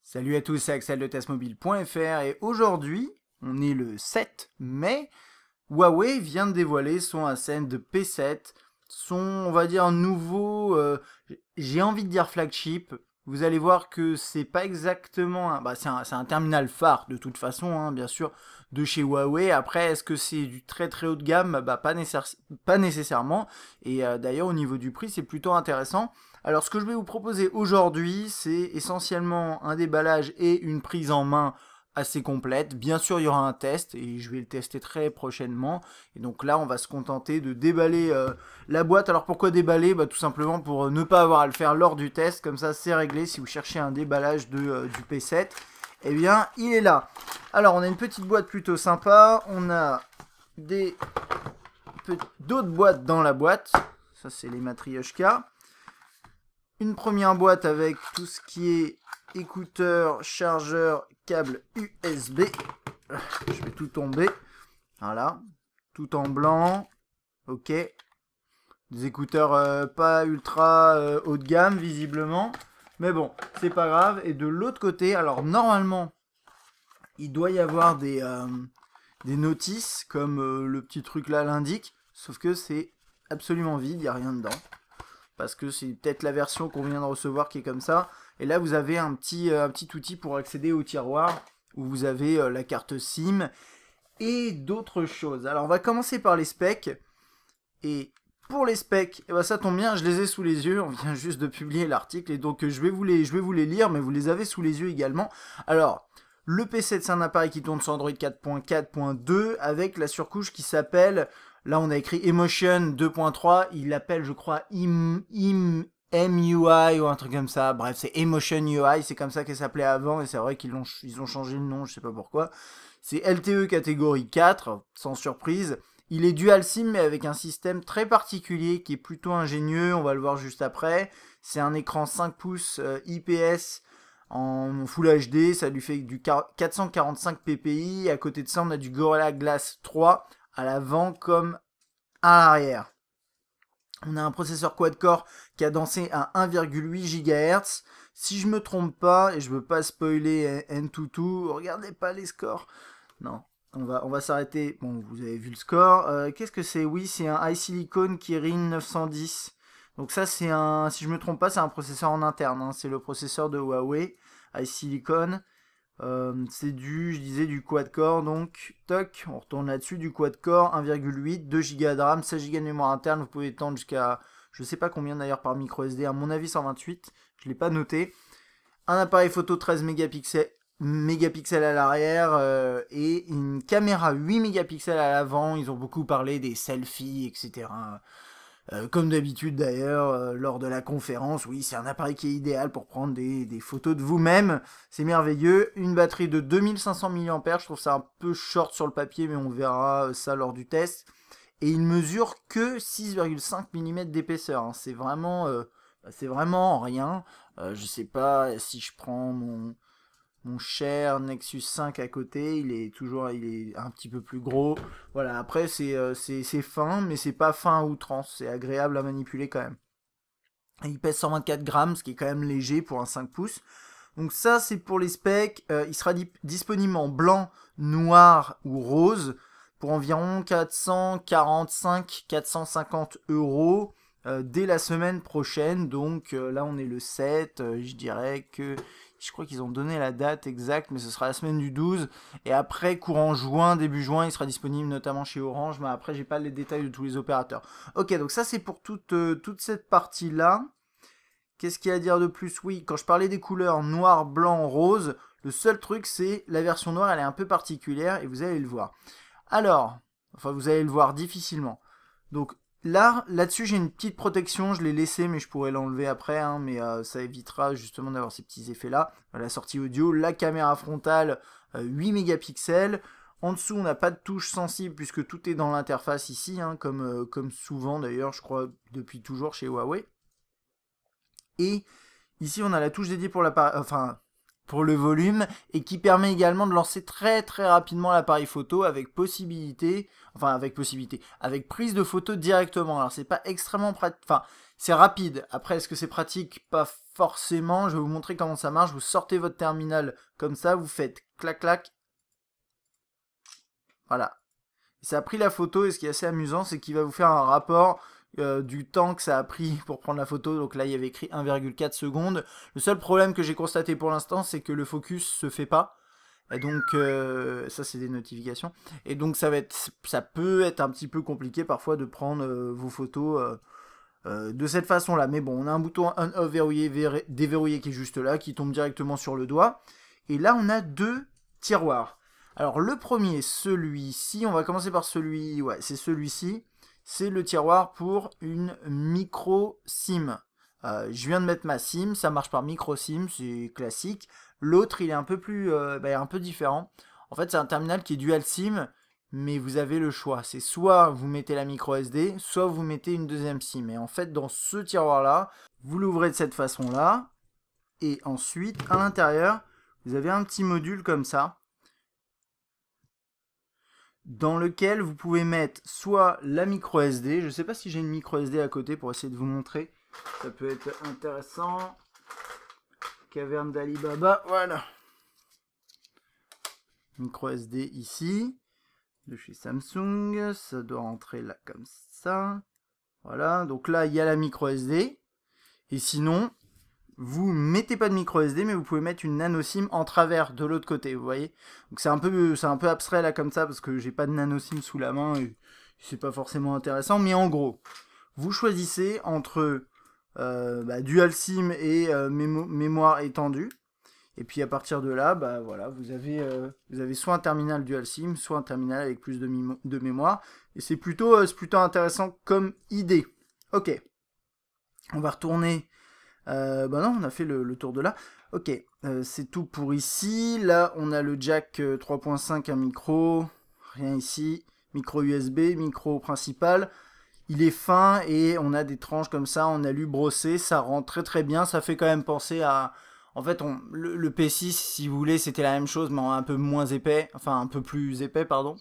Salut à tous, c'est Axel de testmobile.fr et aujourd'hui, on est le 7 mai, Huawei vient de dévoiler son Ascend P7, son, on va dire, nouveau, j'ai envie de dire flagship. Vous allez voir que c'est pas exactement, c'est un terminal phare de toute façon, hein, bien sûr, de chez Huawei. Après, est-ce que c'est du très très haut de gamme? Pas nécessairement. Et d'ailleurs, au niveau du prix, c'est plutôt intéressant. Alors, ce que je vais vous proposer aujourd'hui, c'est essentiellement un déballage et une prise en main assez complète. Bien sûr, il y aura un test et je vais le tester très prochainement. Et donc là, on va se contenter de déballer la boîte. Alors pourquoi déballer? Tout simplement pour ne pas avoir à le faire lors du test. Comme ça, c'est réglé. Si vous cherchez un déballage du P7, eh bien, il est là. Alors, on a une petite boîte plutôt sympa. On a d'autres boîtes dans la boîte. Ça, c'est les Matryoshka. Une première boîte avec tout ce qui est écouteurs, chargeur, câble USB. Je vais tout tomber. Voilà. Tout en blanc. Ok. Des écouteurs pas ultra haut de gamme, visiblement. Mais bon, c'est pas grave. Et de l'autre côté, alors normalement, il doit y avoir des notices, comme le petit truc là l'indique. Sauf que c'est absolument vide, il n'y a rien dedans. Parce que c'est peut-être la version qu'on vient de recevoir qui est comme ça. Et là, vous avez un petit outil pour accéder au tiroir, où vous avez la carte SIM et d'autres choses. Alors, on va commencer par les specs. Et pour les specs, eh ben, ça tombe bien, je les ai sous les yeux. On vient juste de publier l'article. Et donc, je vais vous les lire, mais vous les avez sous les yeux également. Alors, le P7, c'est un appareil qui tourne sur Android 4.4.2 avec la surcouche qui s'appelle... Là, on a écrit Emotion 2.3. Il l'appelle, je crois, MUI ou un truc comme ça. Bref, c'est Emotion UI. C'est comme ça qu'elle s'appelait avant. Et c'est vrai qu'ils ont changé le nom, je sais pas pourquoi. C'est LTE catégorie 4, sans surprise. Il est dual SIM, mais avec un système très particulier qui est plutôt ingénieux. On va le voir juste après. C'est un écran 5 pouces IPS en Full HD. Ça lui fait du 445 ppi. À côté de ça, on a du Gorilla Glass 3 à l'avant comme à l'arrière. On a un processeur quad-core cadencé à 1,8 GHz. Si je me trompe pas, et je veux pas spoiler N22, regardez pas les scores. Non, on va s'arrêter. Bon, vous avez vu le score. Qu'est-ce que c'est? Oui, c'est un iSilicon Kirin 910. Donc ça, c'est un, si je me trompe pas, c'est un processeur en interne. Hein. C'est le processeur de Huawei, iSilicon. C'est je disais du quad-core, donc toc, on retourne là-dessus, du quad-core, 1,8, 2 Go de RAM, 16 Go de mémoire interne, vous pouvez étendre jusqu'à, je sais pas combien d'ailleurs par micro SD, à mon avis 128, je l'ai pas noté. Un appareil photo 13 mégapixels à l'arrière et une caméra 8 mégapixels à l'avant. Ils ont beaucoup parlé des selfies, etc. Comme d'habitude d'ailleurs, lors de la conférence, oui, c'est un appareil qui est idéal pour prendre des photos de vous-même. C'est merveilleux. Une batterie de 2500 mAh, je trouve ça un peu short sur le papier, mais on verra ça lors du test. Et il mesure que 6,5 mm d'épaisseur. Hein. C'est vraiment rien. Je sais pas si je prends mon cher Nexus 5 à côté, il est un petit peu plus gros. Voilà, après c'est fin, mais c'est pas fin à outrance, c'est agréable à manipuler quand même. Et il pèse 124 grammes, ce qui est quand même léger pour un 5 pouces. Donc ça c'est pour les specs, il sera disponible en blanc, noir ou rose pour environ 445-450 euros dès la semaine prochaine. Donc là on est le 7, je dirais que je crois qu'ils ont donné la date exacte, mais ce sera la semaine du 12. Et après, courant juin, début juin, il sera disponible notamment chez Orange. Mais après, j'ai pas les détails de tous les opérateurs. Ok, donc ça, c'est pour toute cette partie-là. Qu'est-ce qu'il y a à dire de plus? Oui, quand je parlais des couleurs noir, blanc, rose, le seul truc, c'est la version noire, elle est un peu particulière et vous allez le voir. Alors, enfin, vous allez le voir difficilement. Donc, là-dessus, j'ai une petite protection, je l'ai laissé, mais je pourrais l'enlever après, hein, mais ça évitera justement d'avoir ces petits effets-là. La sortie audio, la caméra frontale, 8 mégapixels. En dessous, on n'a pas de touche sensible puisque tout est dans l'interface ici, hein, comme souvent d'ailleurs, je crois, depuis toujours chez Huawei. Et ici, on a la touche dédiée pour l'appareil, enfin, pour le volume et qui permet également de lancer très très rapidement l'appareil photo avec avec prise de photo directement. Alors c'est pas extrêmement pratique, enfin c'est rapide. Après est-ce que c'est pratique? Pas forcément. Je vais vous montrer comment ça marche. Vous sortez votre terminal comme ça, vous faites clac clac. Voilà. Ça a pris la photo et ce qui est assez amusant c'est qu'il va vous faire un rapport du temps que ça a pris pour prendre la photo. Donc là il y avait écrit 1,4 secondes. Le seul problème que j'ai constaté pour l'instant c'est que le focus se fait pas. Et donc ça c'est des notifications. Et donc ça peut être un petit peu compliqué parfois de prendre vos photos de cette façon là. Mais bon, on a un bouton on-off verrouillé, déverrouillé qui est juste là, qui tombe directement sur le doigt. Et là on a deux tiroirs. Alors le premier, celui-ci, on va commencer par celui, ouais c'est celui-ci. C'est le tiroir pour une micro SIM. Je viens de mettre ma SIM, ça marche par micro SIM, c'est classique. L'autre, il est un peu plus, un peu différent. En fait, c'est un terminal qui est dual SIM, mais vous avez le choix. C'est soit vous mettez la micro SD, soit vous mettez une deuxième SIM. Et en fait, dans ce tiroir-là, vous l'ouvrez de cette façon-là. Et ensuite, à l'intérieur, vous avez un petit module comme ça, dans lequel vous pouvez mettre soit la micro SD, je ne sais pas si j'ai une micro SD à côté pour essayer de vous montrer, ça peut être intéressant. Caverne d'Alibaba, voilà. Micro SD ici, de chez Samsung, ça doit rentrer là comme ça. Voilà, donc là il y a la micro SD, et sinon, vous mettez pas de micro SD, mais vous pouvez mettre une nano SIM en travers de l'autre côté, vous voyez. Donc c'est un peu abstrait là comme ça, parce que j'ai pas de nano SIM sous la main, et c'est pas forcément intéressant, mais en gros, vous choisissez entre dual SIM et mémoire étendue, et puis à partir de là, voilà, vous avez soit un terminal dual SIM, soit un terminal avec plus de mémoire, et c'est plutôt intéressant comme idée. Ok, on va retourner. Non, on a fait le tour de là. Ok, c'est tout pour ici. Là, on a le jack 3.5, un micro, rien ici. Micro USB, micro principal. Il est fin et on a des tranches comme ça en alu brossé. Ça rend très très bien. Ça fait quand même penser à... En fait, le P6, si vous voulez, c'était la même chose, mais un peu moins épais. Enfin, un peu plus épais, pardon.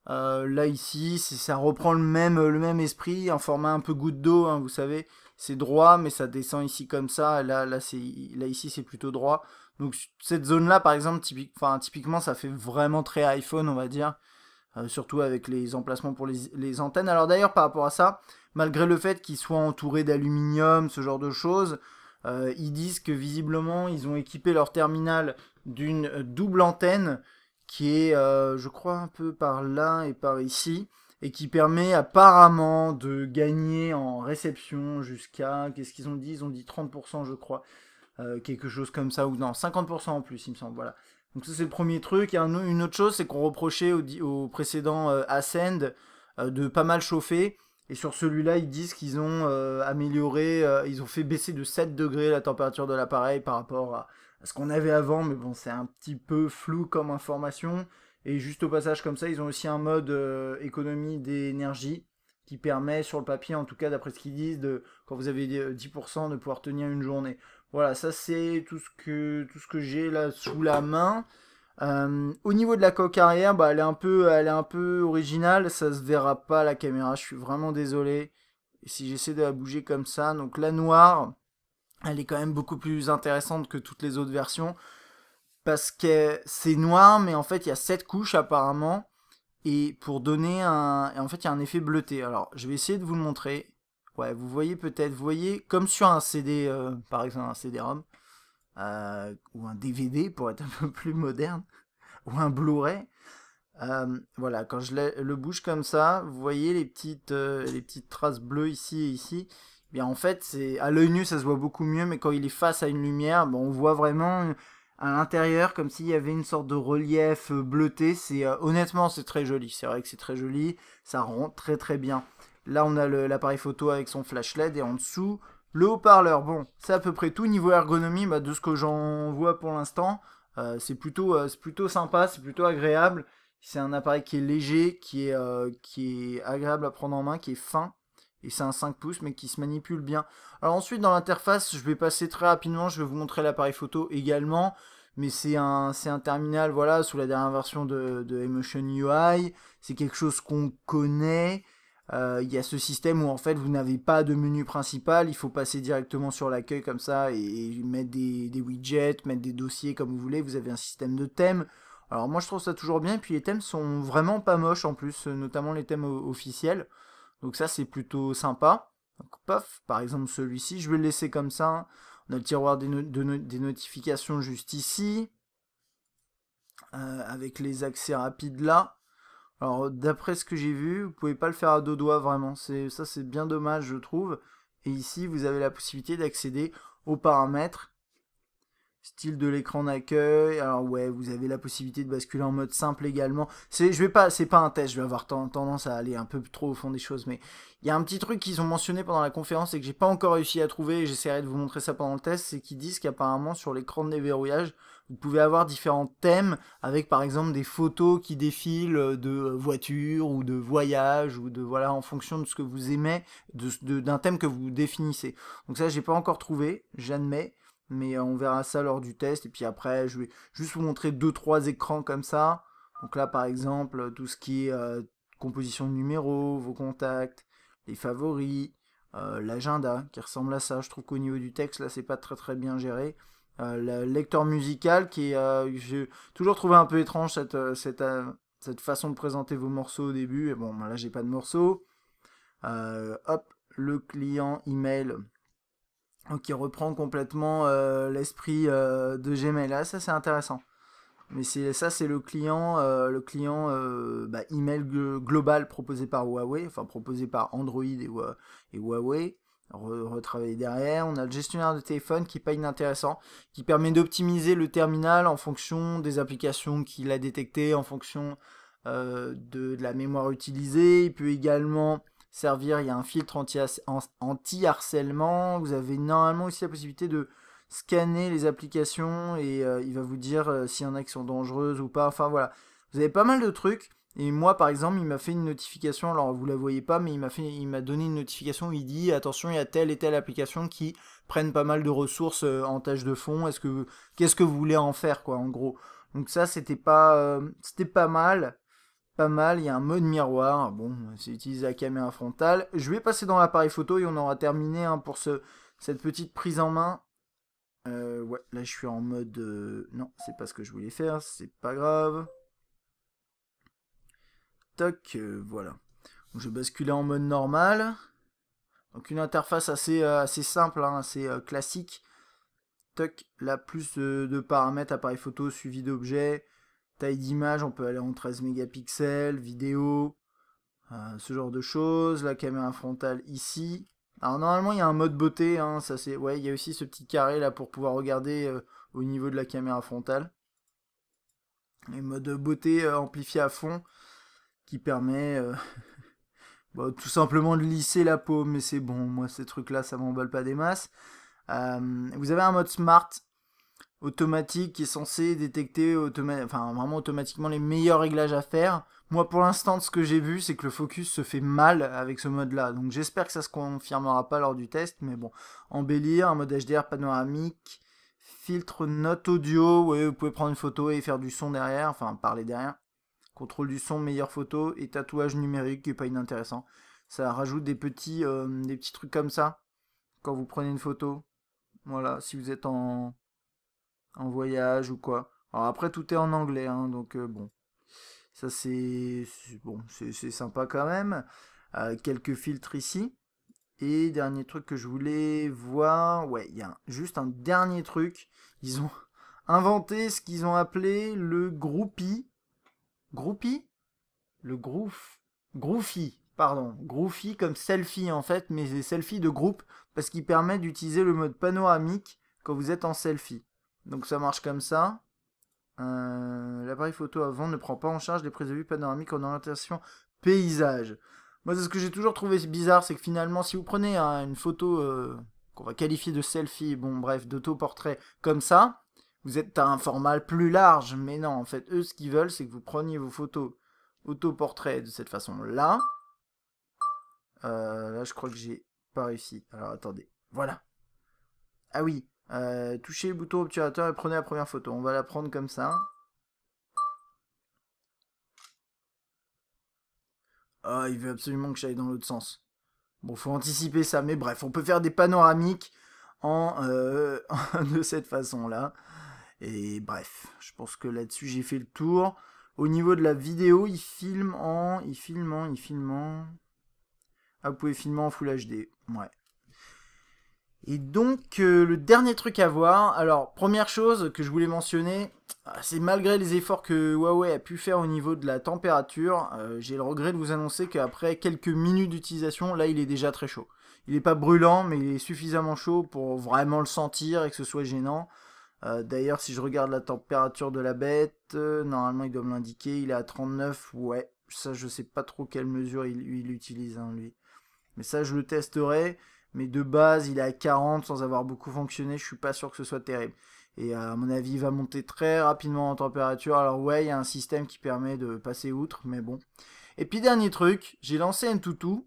Là, ici, ça reprend le même esprit, un format un peu goutte d'eau, hein, vous savez. C'est droit, mais ça descend ici comme ça. Là ici, c'est plutôt droit. Donc, cette zone-là, par exemple, typiquement, ça fait vraiment très iPhone, on va dire. Surtout avec les emplacements pour les antennes. Alors d'ailleurs, par rapport à ça, malgré le fait qu'ils soient entourés d'aluminium, ce genre de choses, ils disent que visiblement, ils ont équipé leur terminal d'une double antenne qui est, je crois, un peu par là et par ici, et qui permet apparemment de gagner en réception jusqu'à, qu'est-ce qu'ils ont dit? Ils ont dit 30%, je crois, quelque chose comme ça, ou non, 50% en plus, il me semble, voilà. Donc ça c'est le premier truc. Et une autre chose, c'est qu'on reprochait au précédent Ascend de pas mal chauffer. Et sur celui-là, ils disent qu'ils ont amélioré, ils ont fait baisser de 7 degrés la température de l'appareil par rapport à ce qu'on avait avant. Mais bon, c'est un petit peu flou comme information. Et juste au passage comme ça, ils ont aussi un mode économie d'énergie qui permet sur le papier, en tout cas d'après ce qu'ils disent, quand vous avez 10%, de pouvoir tenir une journée. Voilà, ça c'est tout ce que j'ai là sous la main. Au niveau de la coque arrière, elle est un peu originale, ça se verra pas à la caméra, je suis vraiment désolé. Et si j'essaie de la bouger comme ça, donc la noire, elle est quand même beaucoup plus intéressante que toutes les autres versions, parce que c'est noir, mais en fait il y a 7 couches apparemment, et pour donner en fait il y a un effet bleuté. Alors je vais essayer de vous le montrer. Ouais, vous voyez peut-être, vous voyez comme sur un CD, par exemple un CD-ROM, ou un DVD pour être un peu plus moderne, ou un Blu-ray. Voilà, quand je le bouge comme ça, vous voyez les petites traces bleues ici et ici. Bien en fait, à l'œil nu ça se voit beaucoup mieux, mais quand il est face à une lumière, on voit vraiment à l'intérieur comme s'il y avait une sorte de relief bleuté. Honnêtement c'est très joli, c'est vrai que c'est très joli, ça rend très très bien. Là, on a l'appareil photo avec son flash LED et en dessous, le haut-parleur. Bon, c'est à peu près tout. Niveau ergonomie, de ce que j'en vois pour l'instant, c'est plutôt sympa, c'est plutôt agréable. C'est un appareil qui est léger, qui est agréable à prendre en main, qui est fin. Et c'est un 5 pouces, mais qui se manipule bien. Alors ensuite, dans l'interface, je vais passer très rapidement. Je vais vous montrer l'appareil photo également. mais c'est un terminal, voilà, sous la dernière version de Emotion UI. C'est quelque chose qu'on connaît. Il y a ce système où en fait vous n'avez pas de menu principal, il faut passer directement sur l'accueil comme ça et mettre des widgets, mettre des dossiers comme vous voulez. Vous avez un système de thèmes. Alors moi je trouve ça toujours bien, et puis les thèmes sont vraiment pas moches en plus, notamment les thèmes officiels. Donc ça c'est plutôt sympa. Donc paf, par exemple celui-ci, je vais le laisser comme ça. On a le tiroir des notifications juste ici, avec les accès rapides là. Alors d'après ce que j'ai vu, vous pouvez pas le faire à deux doigts vraiment. Ça c'est bien dommage je trouve. Et ici vous avez la possibilité d'accéder aux paramètres. Style de l'écran d'accueil. Alors ouais, vous avez la possibilité de basculer en mode simple également. C'est pas un test, je vais avoir tendance à aller un peu trop au fond des choses, mais il y a un petit truc qu'ils ont mentionné pendant la conférence et que j'ai pas encore réussi à trouver, et j'essaierai de vous montrer ça pendant le test, c'est qu'ils disent qu'apparemment sur l'écran de déverrouillage, vous pouvez avoir différents thèmes avec par exemple des photos qui défilent de voitures ou de voyages ou de voilà en fonction de ce que vous aimez, d'un thème que vous définissez. Donc ça j'ai pas encore trouvé, j'admets. Mais on verra ça lors du test. Et puis après, je vais juste vous montrer 2-3 écrans comme ça. Donc là, par exemple, tout ce qui est composition de numéros, vos contacts, les favoris, l'agenda qui ressemble à ça. Je trouve qu'au niveau du texte, là, c'est pas très bien géré. Le lecteur musical qui est... j'ai toujours trouvé un peu étrange cette façon de présenter vos morceaux au début. Et bon, là, j'ai pas de morceaux. Hop, le client email qui reprend complètement l'esprit de Gmail. Là, ça c'est intéressant. Mais ça c'est le client email global proposé par Huawei, enfin proposé par Android et Huawei. Retravailler derrière. On a le gestionnaire de téléphone qui est pas inintéressant, qui permet d'optimiser le terminal en fonction des applications qu'il a détectées, en fonction de la mémoire utilisée. Il peut également servir, il y a un filtre anti-harcèlement. Vous avez normalement aussi la possibilité de scanner les applications et il va vous dire s'il y en a qui sont dangereuses ou pas. Enfin voilà, vous avez pas mal de trucs. Et moi par exemple, il m'a fait une notification, alors vous la voyez pas, mais il m'a donné une notification où il dit attention, il y a telle et telle application qui prennent pas mal de ressources en tâche de fond. Qu'est-ce que vous voulez en faire quoi en gros. Donc ça c'était pas mal. Pas mal, il y a un mode miroir, bon, c'est utiliser la caméra frontale. Je vais passer dans l'appareil photo et on aura terminé hein, pour cette petite prise en main. Ouais, là je suis en mode... Non, c'est pas ce que je voulais faire, c'est pas grave. Toc, voilà. Donc, je vais basculer en mode normal. Donc une interface assez simple, hein, assez classique. Toc, là plus de paramètres, appareil photo, suivi d'objets. Taille d'image, on peut aller en 13 mégapixels, vidéo, ce genre de choses. La caméra frontale ici. Alors normalement il y a un mode beauté, hein, ça c'est, ouais, il y a aussi ce petit carré là pour pouvoir regarder au niveau de la caméra frontale. Et mode beauté amplifié à fond qui permet bon, tout simplement de lisser la peau, mais c'est bon, moi ces trucs là ça m'emballe pas des masses. Vous avez un mode smart automatique qui est censé détecter vraiment automatiquement les meilleurs réglages à faire. Moi pour l'instant ce que j'ai vu c'est que le focus se fait mal avec ce mode là, donc j'espère que ça se confirmera pas lors du test, mais bon. Embellir, un mode HDR panoramique, filtre note audio, ouais, vous pouvez prendre une photo et faire du son derrière, enfin parler derrière. Contrôle du son, meilleure photo et tatouage numérique qui est pas inintéressant. Ça rajoute des petits trucs comme ça quand vous prenez une photo. Voilà, si vous êtes en voyage ou quoi. Alors après tout est en anglais, hein, donc bon. Ça c'est sympa quand même. Quelques filtres ici. Et dernier truc que je voulais voir, ouais, il y a juste un dernier truc. Ils ont inventé ce qu'ils ont appelé le groupie. Groupie? Le Groupie, pardon. Groupie comme selfie en fait, mais c'est selfie de groupe parce qu'il permet d'utiliser le mode panoramique quand vous êtes en selfie. Donc ça marche comme ça. L'appareil photo avant ne prend pas en charge les prises de vue panoramiques en orientation paysage. Moi, c'est ce que j'ai toujours trouvé bizarre, c'est que finalement, si vous prenez une photo qu'on va qualifier de selfie, bon bref, d'autoportrait comme ça, vous êtes à un format plus large. Mais non, en fait, eux, ce qu'ils veulent, c'est que vous preniez vos photos autoportrait de cette façon-là. Là, je crois que j'ai pas réussi. Alors, attendez. Voilà. Ah oui. Touchez le bouton obturateur et prenez la première photo. On va la prendre comme ça. Ah, il veut absolument que j'aille dans l'autre sens. Bon, faut anticiper ça, mais bref, on peut faire des panoramiques de cette façon-là. Et bref, je pense que là-dessus, j'ai fait le tour. Au niveau de la vidéo, il filme en... Ah, vous pouvez filmer en Full HD. Ouais. Et donc, le dernier truc à voir, alors, première chose que je voulais mentionner, c'est malgré les efforts que Huawei a pu faire au niveau de la température, j'ai le regret de vous annoncer qu'après quelques minutes d'utilisation, là, il est déjà très chaud. Il n'est pas brûlant, mais il est suffisamment chaud pour vraiment le sentir et que ce soit gênant. D'ailleurs, si je regarde la température de la bête, normalement, il doit me l'indiquer, il est à 39, ouais. Ça, je sais pas trop quelle mesure il utilise, hein, lui. Mais ça, je le testerai. Mais de base, il est à 40 sans avoir beaucoup fonctionné. Je suis pas sûr que ce soit terrible. Et à mon avis, il va monter très rapidement en température. Alors ouais, il y a un système qui permet de passer outre, mais bon. Et puis dernier truc, j'ai lancé Antutu.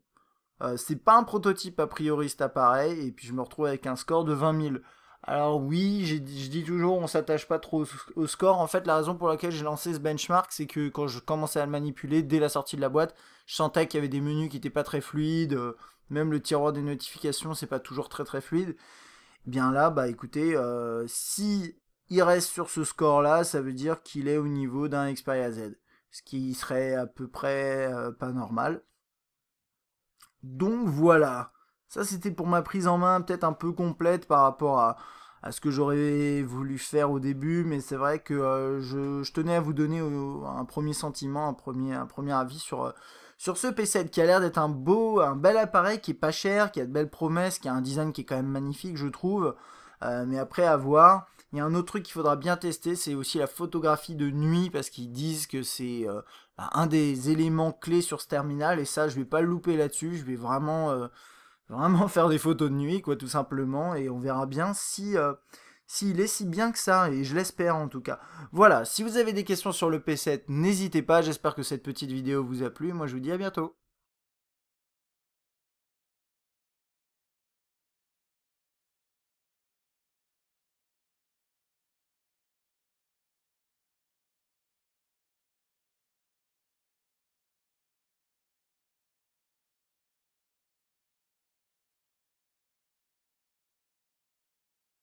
C'est pas un prototype a priori cet appareil. Et puis je me retrouve avec un score de 20 000. Alors oui, je dis toujours, on s'attache pas trop au score. En fait, la raison pour laquelle j'ai lancé ce benchmark, c'est que quand je commençais à le manipuler, dès la sortie de la boîte, je sentais qu'il y avait des menus qui n'étaient pas très fluides. Même le tiroir des notifications, c'est pas toujours très fluide. Bien là, bah écoutez, si il reste sur ce score-là, ça veut dire qu'il est au niveau d'un Xperia Z. Ce qui serait à peu près pas normal. Donc voilà. Ça, c'était pour ma prise en main peut-être un peu complète par rapport à ce que j'aurais voulu faire au début, mais c'est vrai que je tenais à vous donner un premier sentiment, un premier avis sur ce P7 qui a l'air d'être un bel appareil qui est pas cher, qui a de belles promesses, qui a un design qui est quand même magnifique, je trouve. Mais après, à voir. Il y a un autre truc qu'il faudra bien tester, c'est aussi la photographie de nuit, parce qu'ils disent que c'est un des éléments clés sur ce terminal, et ça, je vais pas le louper là-dessus, je vais vraiment faire des photos de nuit, quoi, tout simplement, et on verra bien s'il est si bien que ça, et je l'espère en tout cas. Voilà, si vous avez des questions sur le P7, n'hésitez pas, j'espère que cette petite vidéo vous a plu, moi je vous dis à bientôt.